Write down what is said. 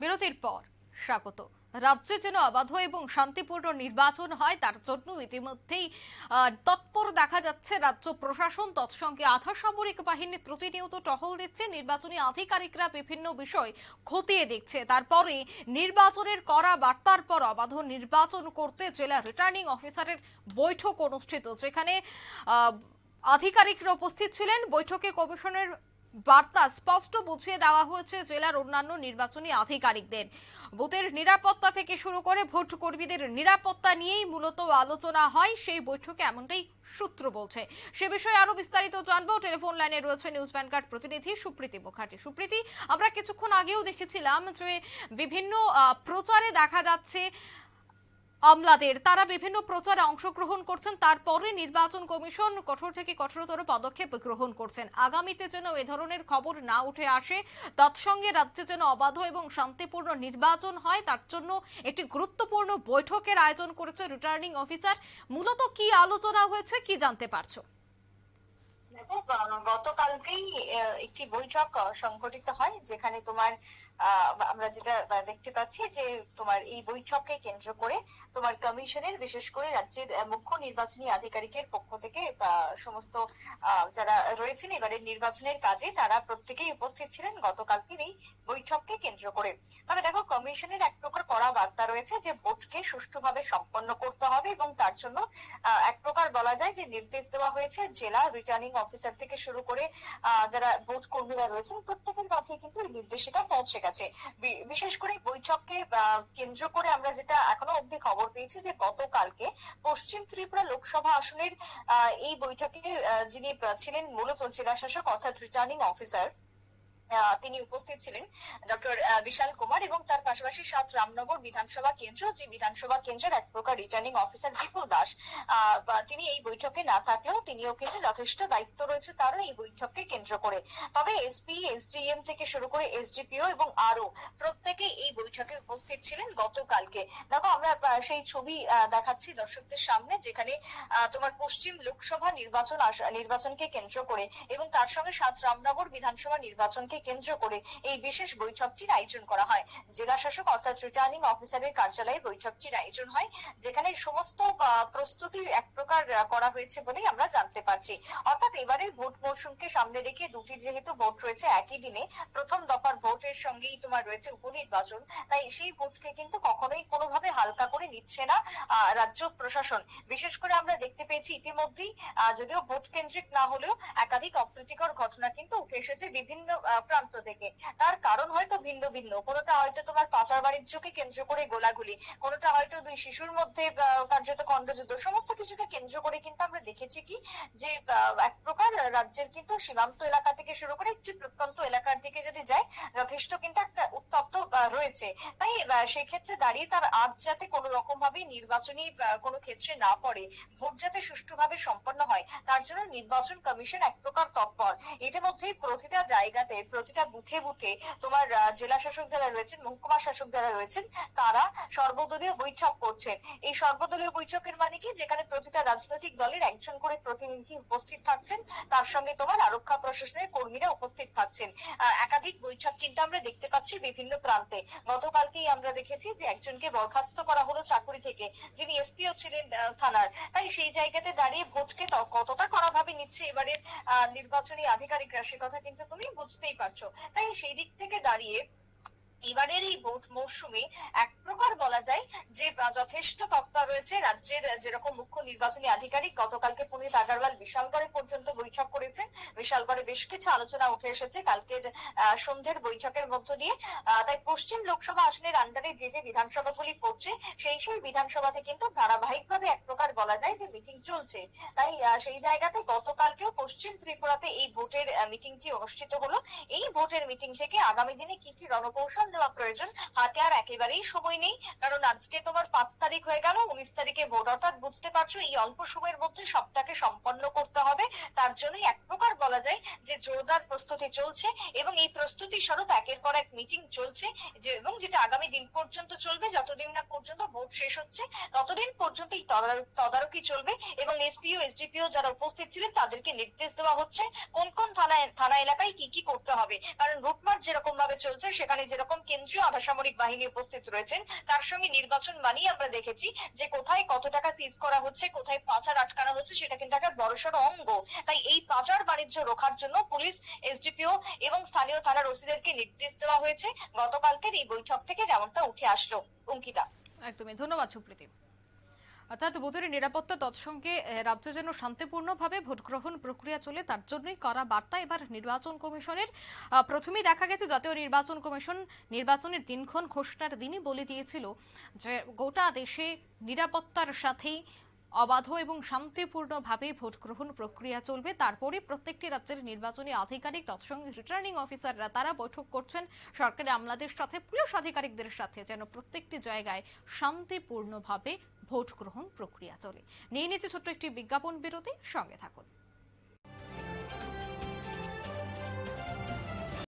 বিরতির পর স্বাগত। রাজ্যে যেন অবাধ এবং শান্তিপূর্ণ নির্বাচন হয় তার জন্য ইতিমধ্যেই তৎপর দেখা যাচ্ছে রাজ্য প্রশাসন, তৎসঙ্গে আধা সামরিক বাহিনী প্রতিনিয়ত টহল দিচ্ছে। নির্বাচনী আধিকারিকরা বিভিন্ন বিষয় খতিয়ে দেখছে। তারপরে নির্বাচনের কড়া বার্তার পর অবাধ নির্বাচন করতে জেলা রিটার্নিং অফিসারের বৈঠক অনুষ্ঠিত, যেখানে আধিকারিকরা উপস্থিত ছিলেন। বৈঠকে কমিশনের বার্তা স্পষ্ট বুঝিয়ে দেওয়া হয়েছে জেলার অন্যান্য নির্বাচনী আধিকারিকদের। বুথের নিরাপত্তা থেকে শুরু করে ভোট কর্মীদের নিরাপত্তা নিয়েই মূলত আলোচনা হয় সেই বৈঠকে, এমনটাই সূত্র বলছে। সে বিষয়ে আরো বিস্তারিত জানবো। টেলিফোন লাইনে রয়েছে নিউজ ভ্যানগার্ড প্রতিনিধি সুপ্রীতি মুখার্জি। সুপ্রীতি, আমরা কিছুক্ষণ আগেও দেখেছিলাম যে বিভিন্ন প্রচারে দেখা যাচ্ছে আমলাদের, তারা বিভিন্ন প্রচারে অংশগ্রহণ করছেন। তারপরে নির্বাচন কমিশন কঠোর থেকে কঠোরতর পদক্ষেপ গ্রহণ করছেন। আগামীতে যেন এ ধরনের খবর না উঠে আসে, তৎসঙ্গে রাজ্যে যেন অবাধ এবং শান্তিপূর্ণ নির্বাচন হয়, তার জন্য একটি গুরুত্বপূর্ণ বৈঠকের আয়োজন করেছে রিটার্নিং অফিসার। মূলত কি আলোচনা হয়েছে, কি জানতে পারছো? দেখো, গতকালকেই একটি বৈঠক সংগঠিত হয়, যেখানে তোমার আমরা যেটা দেখতে পাচ্ছি যে তোমার এই বৈঠককে কেন্দ্র করে তোমার কমিশনের, বিশেষ করে রাজ্যের মুখ্য নির্বাচনী আধিকারিকের পক্ষ থেকে সমস্ত যারা রয়েছেন এবারের নির্বাচনের কাজে, তারা প্রত্যেকেই উপস্থিত ছিলেন গতকালকের এই বৈঠককে কেন্দ্র করে। তবে দেখো, কমিশনের এক প্রকার কড়া বার্তা রয়েছে যে ভোটকে সুষ্ঠুভাবে সম্পন্ন করতে হবে, এবং তার জন্য এক প্রকার বলা যায় যে নির্দেশ দেওয়া হয়েছে জেলা রিটার্নিং অফিসার থেকে শুরু করে যারা ভোট কর্মীরা রয়েছেন প্রত্যেকের কাছে কিন্তু এই নির্দেশিকা পৌঁছে গেছে। বিশেষ করে বৈঠককে কেন্দ্র করে আমরা যেটা এখনো অবধি খবর পেয়েছি যে গতকালকে পশ্চিম ত্রিপুরা লোকসভা আসনের এই বৈঠকে যিনি ছিলেন মূলত জেলা শাসক অর্থাৎ রিটার্নিং অফিসার, তিনি উপস্থিত ছিলেন ডক্টর বিশাল কুমার, এবং তার পাশাপাশি সাত রামনগর বিধানসভা কেন্দ্র, যে বিধানসভা কেন্দ্রের এক প্রকার রিটার্নিং অফিসার বিপুল দাস, তিনি এই বৈঠকে না থাকলেও তিনিও কিন্তু যথেষ্ট দায়িত্ব রয়েছে তারও এই বৈঠককে কেন্দ্র করে। তবে এসপি, এসডিএম থেকে শুরু করে এসডিপিও এবং আরও প্রত্যেকে এই বৈঠকে উপস্থিত ছিলেন গতকালকে। দেখো, আমরা সেই ছবি দেখাচ্ছি দর্শকদের সামনে, যেখানে তোমার পশ্চিম লোকসভা নির্বাচনকে কেন্দ্র করে এবং তার সঙ্গে সাত রামনগর বিধানসভা নির্বাচনকে কেন্দ্র করে এই বিশেষ বৈঠকটির আয়োজন করা হয়। জেলা শাসক অর্থাৎ রিটার্নিং অফিসারের কার্যালয়ে বৈঠকটির আয়োজন হয়, যেখানে সমস্ত প্রস্তুতি এক প্রকার করা হয়েছে বলেই আমরা জানতে পারছি। অর্থাৎ এবারের ভোট মৌসুমকে সামনে রেখে দুটি যেহেতু ভোট রয়েছে একই দিনে, প্রথম দফার ভোটের সঙ্গেই তোমার রয়েছে উপনির্বাচন, তাই সেই ভোটকে কিন্তু কখনোই কোনোভাবে হালকা করে নিচ্ছে না রাজ্য প্রশাসন। বিশেষ করে আমরা দেখতে পেয়েছি ইতিমধ্যেই, যদিও ভোট কেন্দ্রিক না হলেও একাধিক অপ্রীতিকর ঘটনা কিন্তু উঠে এসেছে বিভিন্ন প্রান্ত থেকে। তার কারণ হয়তো ভিন্ন ভিন্ন, কোনোটা হয়তো তোমার পাচার বাণিজ্যকে কেন্দ্র করে গোলাগুলি, কোনোটা হয়তো দুই শিশুর মধ্যে কার্যত খণ্ডযুদ্ধ। সমস্ত কিছুকে কেন্দ্র করে কিন্তু আমরা দেখেছি কি যে এক প্রকার রাজ্যের কিন্তু সীমান্ত এলাকা থেকে শুরু করে একটি প্রত্যন্ত এলাকার দিকে যদি যায়, যথেষ্ট কিন্তু একটা উত্তপ্ত রয়েছে। তাই সেই ক্ষেত্রে দাঁড়িয়ে তার আজ যাতে কোনো রকম ভাবে নির্বাচনী কোনো ক্ষেত্রে না পড়ে, ভোট যাতে সুষ্ঠুভাবে সম্পন্ন হয়, তার জন্য নির্বাচন কমিশন এক প্রকার তৎপর। ইতিমধ্যেই প্রতিটা জায়গাতে, প্রতিটা বুথে বুথে তোমার জেলা শাসক যারা রয়েছেন, মহকুমা শাসক যারা রয়েছেন, তারা সর্বদলীয় বৈঠক করছেন। এই সর্বদলীয় বৈঠকের মানে কি, যেখানে প্রতিটা রাজনৈতিক দলের একজন করে প্রতিনিধি উপস্থিত থাকছেন, তার সঙ্গে তোমার আরক্ষা প্রশাসনের কর্মীরা উপস্থিত থাকছেন। একাধিক বৈঠক কিন্তু আমরা দেখতে পাচ্ছি বিভিন্ন প্রান্তে। গতকালকেই আমরা দেখেছি যে একজনকে বরখাস্ত করা হলো চাকরি থেকে, যিনি এসপিও ছিলেন থানার। তাই সেই জায়গাতে দাঁড়িয়ে ভোটকে কতটা কড়াভাবে নিচ্ছে এবারের নির্বাচনী আধিকারিকরা, সে কথা কিন্তু তুমি বুঝতেই পারছো। তাই সেই দিক থেকে দাঁড়িয়ে এবারের এই ভোট মৌসুমে এক প্রকার বলা যায় যে যথেষ্ট তৎপর রয়েছে রাজ্যের যেরকম মুখ্য নির্বাচনী আধিকারিক। গতকালকে পুনিত আগারওয়াল বিশালগড়ে পর্যন্ত বৈঠক করেছেন। বিশালগড়ে বেশ কিছু আলোচনা উঠে এসেছে কালকের সন্ধ্যের বৈঠকের মধ্য দিয়ে। তাই পশ্চিম লোকসভা আসনের আন্ডারে যে যে বিধানসভাগুলি পড়ছে, সেই বিধানসভাতে কিন্তু ধারাবাহিকভাবে এক প্রকার বলা যায় যে মিটিং চলছে। তাই সেই জায়গাতে গতকালকেও পশ্চিম ত্রিপুরাতে এই ভোটের মিটিংটি অনুষ্ঠিত হলো। এই ভোটের মিটিং থেকে আগামী দিনে কি কি রণকৌশল দেওয়া প্রয়োজন, হাতে আর একেবারেই সময় নেই। কারণ আজকে তোমার 5 তারিখ হয়ে গেল, 19 তারিখে ভোট। অর্থাৎ বুঝতে পারছো এই অল্প সময়ের মধ্যে সবটাকে সম্পন্ন করতে হবে। তার জন্যই এক প্রকার বলা যায় যে জোরদার প্রস্তুতি চলছে, এবং এই প্রস্তুতি স্বরূপ একের পর এক মিটিং চলছে, এবং যেটা আগামী দিন পর্যন্ত চলবে, যতদিন না পর্যন্ত ভোট শেষ হচ্ছে ততদিন পর্যন্ত এই তদারকি চলবে। এবং এসপিও, এসডিপিও যারা উপস্থিত ছিলেন তাদেরকে নির্দেশ দেওয়া হচ্ছে কোন কোন থানা এলাকায় কি কি করতে হবে। কারণ রুটমার্চ যেরকম ভাবে চলছে, সেখানে যেরকম যেরকম কেন্দ্রীয় আধাসামরিক বাহিনী উপস্থিত রয়েছেন, তার সঙ্গে নির্বাচন মানেই আমরা দেখেছি যে কোথায় কত টাকা সিজ করা হচ্ছে, কোথায় পাচার আটকানো হচ্ছে, সেটা কিন্তু একটা বড়সড় অঙ্গ। তাই এই পাচার বাণিজ্য রোখার জন্য পুলিশ, এসডিপিও এবং স্থানীয় থানার ওসিদেরকে নির্দেশ দেওয়া হয়েছে গতকালকের এই বৈঠক থেকে, যেমনটা উঠে আসলো। অঙ্কিতা। একদমই, ধন্যবাদ সুপ্রীতি। অর্থাৎ বুথের নিরাপত্তা তৎসঙ্গে রাজ্যে যেন শান্তিপূর্ণভাবে ভোট গ্রহণ প্রক্রিয়া চলে তার জন্যই করা বার্তা এবার নির্বাচন কমিশনের। প্রথমেই দেখা গেছে জাতীয় নির্বাচন কমিশন নির্বাচনের দিনক্ষণ ঘোষণার দিনই বলে দিয়েছিল যে গোটা দেশে নিরাপত্তার সাথেই অবাধ এবং শান্তিপূর্ণভাবে ভোট গ্রহণ প্রক্রিয়া চলবে। তারপরে প্রত্যেকটি রাজ্যের নির্বাচনী আধিকারিক তৎসঙ্গে রিটার্নিং অফিসাররা তারা বৈঠক করছেন সরকারি আমলাদের সাথে, পুলিশ আধিকারিকদের সাথে, যেন প্রত্যেকটি জায়গায় শান্তিপূর্ণভাবে ভোট গ্রহণ প্রক্রিয়া চলে। নিয়ে নিচ্ছে ছোট্ট একটি বিজ্ঞাপন বিরতি, সঙ্গে থাকুন।